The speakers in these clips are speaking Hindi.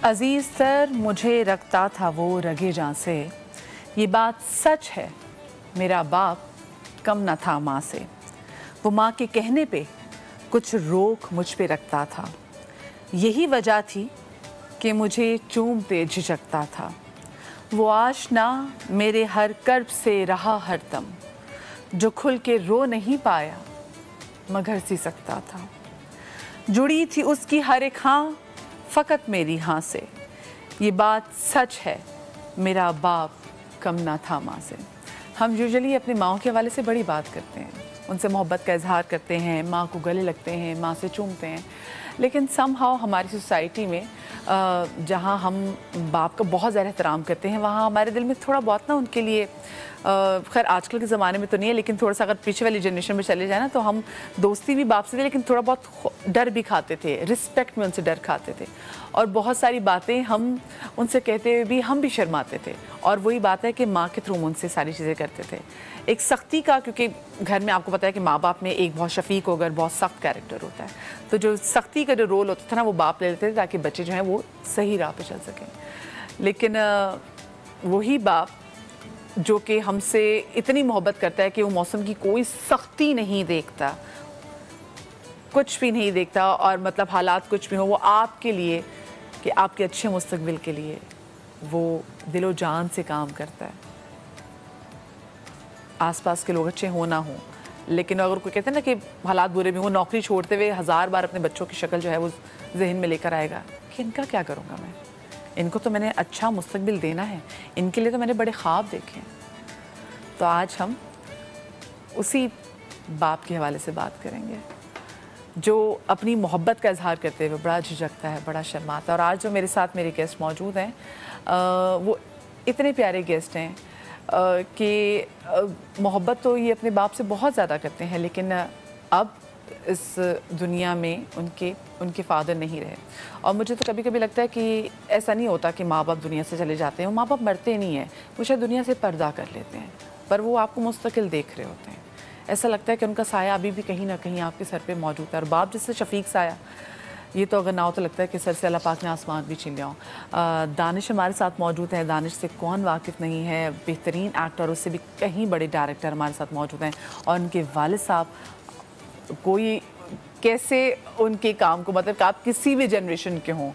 अजीज सर मुझे रखता था वो रगे जां से, ये बात सच है मेरा बाप कम न था माँ से। वो माँ के कहने पे कुछ रोक मुझ पे रखता था, यही वजह थी कि मुझे चूमते झिझकता था। वो आशना मेरे हर कर्ब से रहा हरदम, जो खुल के रो नहीं पाया मगर सी सकता था। जुड़ी थी उसकी हर एक हाँ फ़कत मेरी हाँ से, ये बात सच है मेरा बाप कम ना था माँ से। हम यूजुअली अपनी माँओं के हवाले से बड़ी बात करते हैं, उनसे मोहब्बत का इजहार करते हैं, माँ को गले लगते हैं, माँ से चूमते हैं, लेकिन समहाउ हमारी सोसाइटी में जहाँ हम बाप का बहुत ज़्यादा एहतराम करते हैं, वहाँ हमारे दिल में थोड़ा बहुत ना उनके लिए खैर आजकल के ज़माने में तो नहीं है, लेकिन थोड़ा सा अगर पीछे वाली जनरेशन में चले जाए ना तो हम दोस्ती भी बाप से थे, लेकिन थोड़ा बहुत डर भी खाते थे, रिस्पेक्ट में उनसे डर खाते थे और बहुत सारी बातें हम उनसे कहते हुए भी हम भी शर्माते थे। और वही बात है कि माँ के थ्रू उनसे सारी चीज़ें करते थे। एक सख्ती का, क्योंकि घर में आपको पता है कि माँ बाप में एक बहुत शफीक होकर बहुत सख्त कैरेक्टर होता है, तो जो सख्ती का जो रोल होता था ना वो बाप ले लेते थे ताकि बच्चे जो हैं वो सही राह पे चल सकें। लेकिन वही बाप जो कि हमसे इतनी मोहब्बत करता है कि वो मौसम की कोई सख्ती नहीं देखता, कुछ भी नहीं देखता, और मतलब हालात कुछ भी हो वो आपके लिए कि आपके अच्छे मुस्तकबिल के लिए वो दिलो जान से काम करता है। आसपास के लोग अच्छे हो ना हो, लेकिन अगर कोई कहते हैं ना कि हालात बुरे भी हो, नौकरी छोड़ते हुए 1000 बार अपने बच्चों की शक्ल जो है वो जहन में लेकर आएगा कि इनका क्या करूँगा मैं, इनको तो मैंने अच्छा मुस्तकबिल देना है, इनके लिए तो मैंने बड़े ख्वाब देखे हैं। तो आज हम उसी बाप के हवाले से बात करेंगे जो अपनी मोहब्बत का इजहार करते हुए बड़ा झिझकता है, बड़ा शर्माता है। और आज जो मेरे साथ मेरे गेस्ट मौजूद हैं वो इतने प्यारे गेस्ट हैं कि मोहब्बत तो ये अपने बाप से बहुत ज़्यादा करते हैं, लेकिन अब इस दुनिया में उनके फादर नहीं रहे। और मुझे तो कभी कभी लगता है कि ऐसा नहीं होता कि माँ बाप दुनिया से चले जाते हैं, वो माँ बाप मरते नहीं हैं, वो शायद दुनिया से पर्दा कर लेते हैं, पर वो आपको मुस्तकिल देख रहे होते हैं। ऐसा लगता है कि उनका साया अभी भी कहीं ना कहीं आपके सर पे मौजूद है। और बाप जैसे शफीक साया, ये तो अगर ना हो तो लगता है कि सर से अल्लाह पाक ने आसमान भी छीन लिया हो। दानिश हमारे साथ मौजूद है। दानिश से कौन वाकिफ़ नहीं है, बेहतरीन एक्टर, उससे भी कहीं बड़े डायरेक्टर हमारे साथ मौजूद हैं। और उनके वालिद साहब, कोई कैसे उनके काम को, मतलब कि आप किसी भी जनरेशन के हों,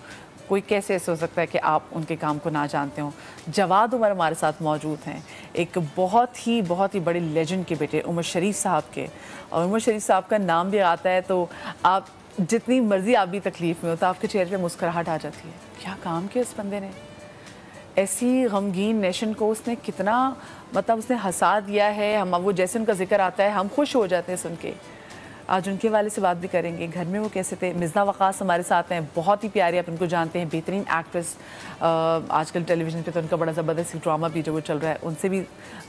कोई कैसे ऐसे हो सकता है कि आप उनके काम को ना जानते हों। जवाद उमर हमारे साथ मौजूद हैं, एक बहुत ही बड़े लेजेंड के बेटे उमर शरीफ साहब के। और उमर शरीफ साहब का नाम भी आता है तो आप जितनी मर्जी आप भी तकलीफ़ में हो तो आपके चेहरे पे मुस्कुराहट आ जाती है। क्या काम किया उस बंदे ने, ऐसी गमगीन नेशन को उसने कितना, मतलब उसने हंसा दिया है। हम वो जैसे उनका जिक्र आता है हम खुश हो जाते हैं सुन के। आज उनके वाले से बात भी करेंगे, घर में वो कैसे थे। मिज़ना वक़ास हमारे साथ हैं, बहुत ही प्यारी, आप उनको जानते हैं, बेहतरीन एक्ट्रेस। आजकल टेलीविज़न पे तो उनका बड़ा ज़बरदस्त ड्रामा भी जो वो चल रहा है, उनसे भी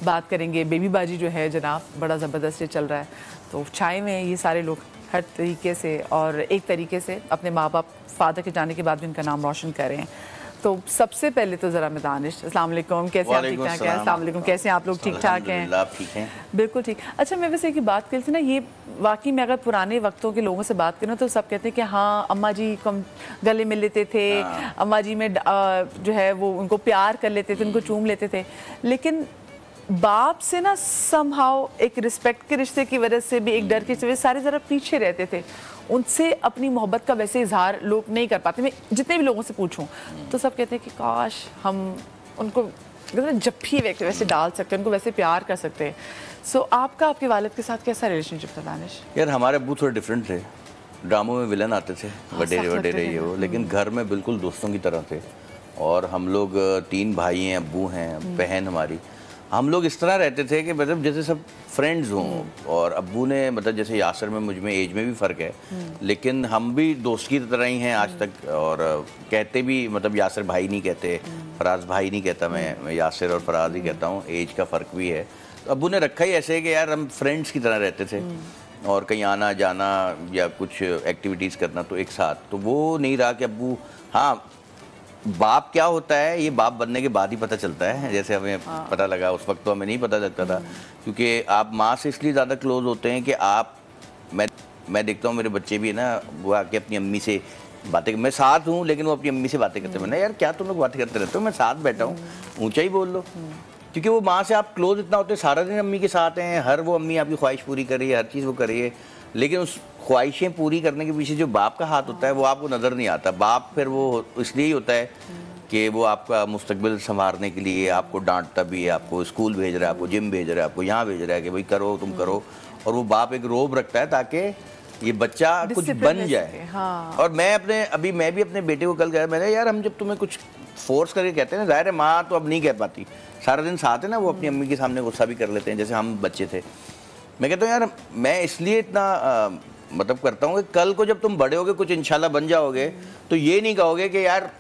बात करेंगे। बेबी बाजी जो है जनाब, बड़ा ज़बरदस्त ये चल रहा है। तो चाय में ये सारे लोग हर तरीके से और एक तरीके से अपने माँ बाप फादर के जाने के बाद भी उनका नाम रोशन कर रहे हैं। तो सबसे पहले तो ज़रा मैं दानिश, अस्सलाम वालेकुम, कैसे आप? ठीक ठाक हैं? अस्सलाम वालेकुम, कैसे हैं आप लोग? ठीक ठाक हैं? आप ठीक हैं? बिल्कुल ठीक। अच्छा, मैं वैसे एक बात करी थी ना, ये वाकई में अगर पुराने वक्तों के लोगों से बात करूँ तो सब कहते हैं कि हाँ अम्मा जी को हम गले मिल लेते थे, अम्मा जी में जो है वो उनको प्यार कर लेते थे, उनको चूम लेते थे। लेकिन बाप से ना समहाउ एक रिस्पेक्ट के रिश्ते की वजह से भी, एक डर की वजह से सारे ज़रा पीछे रहते थे। उनसे अपनी मोहब्बत का वैसे इजहार लोग नहीं कर पाते। मैं जितने भी लोगों से पूछूं तो सब कहते हैं कि काश हम उनको जब भी वैसे डाल सकते हैं, उनको वैसे प्यार कर सकते हैं। सो आपका आपके वालिद के साथ कैसा रिलेशनशिप था दानिश? यार हमारे अब्बू थोड़े डिफरेंट थे, ड्रामों में विलन आते थे, वडेरे वडेरे ये वो, लेकिन घर में बिल्कुल दोस्तों की तरह थे। और हम लोग 3 भाई हैं, अब्बू हैं, बहन हमारी, हम लोग इस तरह रहते थे कि मतलब जैसे सब फ्रेंड्स हों। और अब्बू ने मतलब जैसे यासर में मुझ में एज में भी फ़र्क है, लेकिन हम भी दोस्त की तरह ही हैं आज तक। और कहते भी मतलब यासर भाई नहीं कहते, फराज भाई नहीं कहता, मैं यासर और फराज ही कहता हूँ, एज का फ़र्क भी है। तो अब्बू ने रखा ही ऐसे है कि यार हम फ्रेंड्स की तरह रहते थे और कहीं आना जाना या कुछ एक्टिविटीज़ करना तो एक साथ। तो वो नहीं रहा कि अब्बू, हाँ बाप क्या होता है ये बाप बनने के बाद ही पता चलता है। जैसे हमें पता लगा, उस वक्त तो हमें नहीं पता लगता था, क्योंकि आप माँ से इसलिए ज़्यादा क्लोज होते हैं कि आप, मैं देखता हूँ मेरे बच्चे भी है ना, वो आके अपनी अम्मी से बातें, मैं साथ हूँ लेकिन वो अपनी अम्मी से बातें करते हैं। मैंने यार क्या तुम लोग बातें करते रहते हो, मैं साथ बैठा हूँ, ऊंचा ही बोल लो। क्योंकि वो माँ से आप क्लोज इतना होते हैं, सारा दिन अम्मी के साथ हैं, हर वो अम्मी आपकी ख्वाहिश पूरी कर रही है, हर चीज़ वो कर रही है, लेकिन उस ख्वाहिशें पूरी करने के पीछे जो बाप का हाथ होता है वो आपको नज़र नहीं आता। बाप फिर वो इसलिए ही होता है कि वो आपका मुस्तकबिल संवारने के लिए आपको डांटता भी है, आपको स्कूल भेज रहा है, आपको जिम भेज रहा है, आपको यहाँ भेज रहा है कि भाई करो तुम करो, और वो बाप एक रोब रखता है ताकि ये बच्चा कुछ बन जाए। हाँ। और मैं भी अपने बेटे को कल कहा, मैंने यार हम जब तुम्हें कुछ फोर्स करके कहते हैं ना, ज़ाहिर है माँ तो अब नहीं कह पाती, सारा दिन साथ है ना, वो अपनी अम्मी के सामने गुस्सा भी कर लेते हैं जैसे हम बच्चे थे। मैं कहता हूँ यार मैं इसलिए इतना मतलब करता हूँ कि कल को जब तुम बड़े होगे कुछ इंशाल्लाह बन जाओगे तो ये नहीं कहोगे कि यार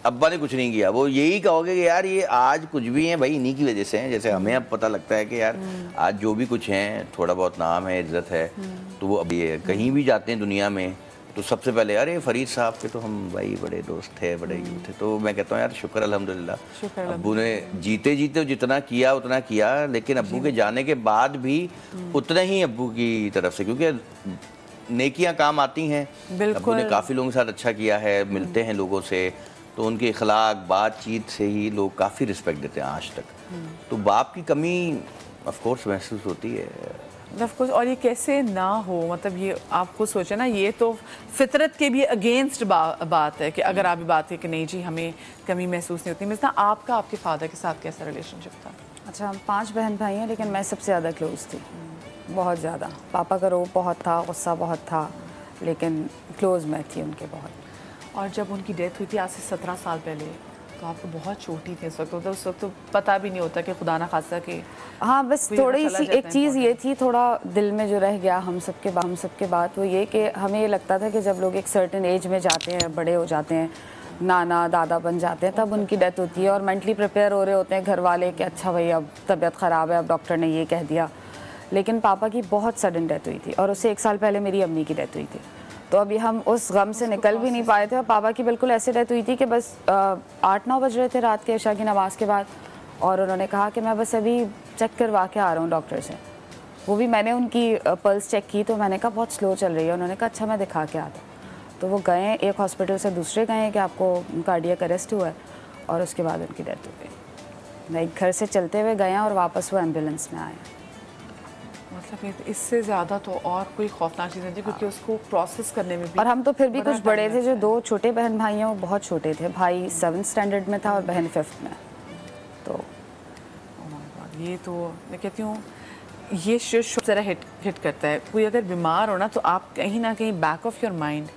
अब्बा ने कुछ नहीं किया, वो यही कहोगे कि यार ये आज कुछ भी है भाई इन्हीं की वजह से हैं। जैसे हमें अब पता लगता है कि यार आज जो भी कुछ है, थोड़ा बहुत नाम है, इज्जत है, तो वो अब ये कहीं भी जाते हैं दुनिया में तो सबसे पहले अरे फरीद साहब के तो हम भाई बड़े दोस्त थे, बड़े यूँ थे। तो मैं कहता हूँ यार शुक्र अल्हम्दुलिल्लाह, अब्बू ने जीते जीते जितना किया उतना किया, लेकिन अब्बू के जाने के बाद भी उतना ही अब्बू की तरफ से, क्योंकि नेकियां काम आती हैं। अब्बू ने काफ़ी लोगों के साथ अच्छा किया है, मिलते हैं लोगों से, तो उनके इखलाक बातचीत से ही लोग काफ़ी रिस्पेक्ट देते हैं आज तक। तो बाप की कमी ऑफ कोर्स महसूस होती है ऑफ कोर्स। और ये कैसे ना हो, मतलब ये आप खुद सोचे ना, ये तो फितरत के भी अगेंस्ट बात है कि अगर आप भी बात है कि नहीं जी हमें कमी महसूस नहीं होती। मिसना आपका आपके फादर के साथ कैसा रिलेशनशिप था? अच्छा, हम 5 बहन भाई हैं, लेकिन मैं सबसे ज़्यादा क्लोज थी, बहुत ज़्यादा। पापा का रोब बहुत था, गुस्सा बहुत था, लेकिन क्लोज मैं थी उनके बहुत। और जब उनकी डेथ हुई थी आज से 17 साल पहले, तो आप तो बहुत छोटी थी उस वक्त, तो उस वक्त तो पता भी नहीं होता कि खुदा ना खासा कि हाँ, बस थोड़ी सी एक चीज़ ये थी, थोड़ा दिल में जो रह गया हम सबके बाद, वो ये कि हमें ये लगता था कि जब लोग एक सर्टेन एज में जाते हैं, बड़े हो जाते हैं, नाना दादा बन जाते हैं, तब उनकी डेथ होती है और मेंटली प्रिपेयर हो रहे होते हैं घर वाले कि अच्छा भाई अब तबीयत ख़राब है, अब डॉक्टर ने ये कह दिया। लेकिन पापा की बहुत सडन डेथ हुई थी और उससे 1 साल पहले मेरी अम्मी की डेथ हुई थी। तो अभी हम उस गम से निकल भी नहीं पाए थे। और पापा की बिल्कुल ऐसे डेथ हुई थी कि बस 8-9 बज रहे थे रात के इशा की नमाज़ के बाद, और उन्होंने कहा कि मैं बस अभी चेक करवा के आ रहा हूँ डॉक्टर से। वो भी मैंने उनकी पल्स चेक की तो मैंने कहा बहुत स्लो चल रही है। उन्होंने कहा अच्छा मैं दिखा के आता। तो वो गए, एक हॉस्पिटल से दूसरे गए कि आपको कार्डियक अरेस्ट हुआ है, और उसके बाद उनकी डेथ हो गई। मैं घर से चलते हुए गए और वापस वो एम्बुलेंस में आए। मतलब इससे ज़्यादा तो और कोई खौफनाक चीज़ नहीं थी, क्योंकि उसको प्रोसेस करने में भी। और हम तो फिर भी कुछ बड़े थे, जो 2 छोटे बहन भाई हैं वो बहुत छोटे थे। भाई 7th स्टैंडर्ड में था और बहन 5th में। तो ये तो मैं कहती हूँ ये शुभ ज़रा हिट करता है। कोई अगर बीमार हो ना तो आप कहीं ना कहीं बैक ऑफ योर माइंड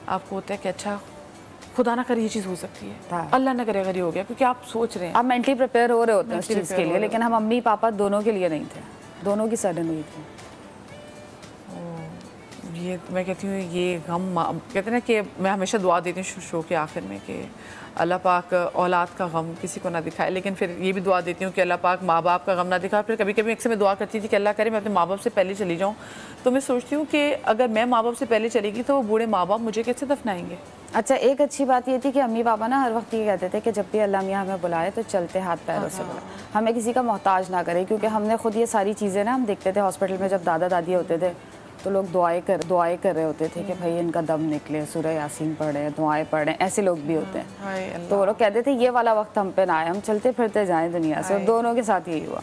आपको होता है कि अच्छा खुदा ना करे ये चीज़ हो सकती है, अल्लाह ना करे अगर ये हो गया, क्योंकि आप सोच रहे हैं, आप मेंटली प्रिपेयर हो रहे होते हैं उस चीज़ के लिए। लेकिन हम मम्मी पापा दोनों के लिए नहीं थे, दोनों की सडन हुई थी। ये मैं कहती हूँ ये गम, कहते हैं ना कि मैं हमेशा दुआ देती हूँ शो के आखिर में कि अल्लाह पाक औलाद का गम किसी को ना दिखाए, लेकिन फिर ये भी दुआ देती हूँ कि अल्लाह पाक माँ बाप का गम ना दिखाए। फिर कभी कभी अक्सर मैं दुआ करती थी कि अल्लाह करे मैं अपने माँ बाप से पहले चली जाऊँ। तो मैं सोचती हूँ कि अगर मैं माँ बाप से पहले चलेगी तो वो बूढ़े माँ बाप मुझे कैसे दफनाएंगे। अच्छा, एक अच्छी बात ये थी कि अम्मी पापा ना हर वक्त ये कहते थे कि जब भी अल्लाह मियाँ हमें बुलाए तो चलते हाथ पैरों से बुलाए, हमें किसी का मोहताज ना करे। क्योंकि हमने खुद ये सारी चीज़ें ना हम देखते थे हॉस्पिटल में, जब दादा दादी होते थे तो लोग दुआएं कर रहे होते थे कि भाई इनका दम निकले, सूरह यासीन पढ़े, दुआएं पढ़ें, ऐसे लोग भी होते हैं। तो वो लोग कहते थे ये वाला वक्त हम पे ना आए, हम चलते फिरते जाएं दुनिया से। और दोनों के साथ यही हुआ।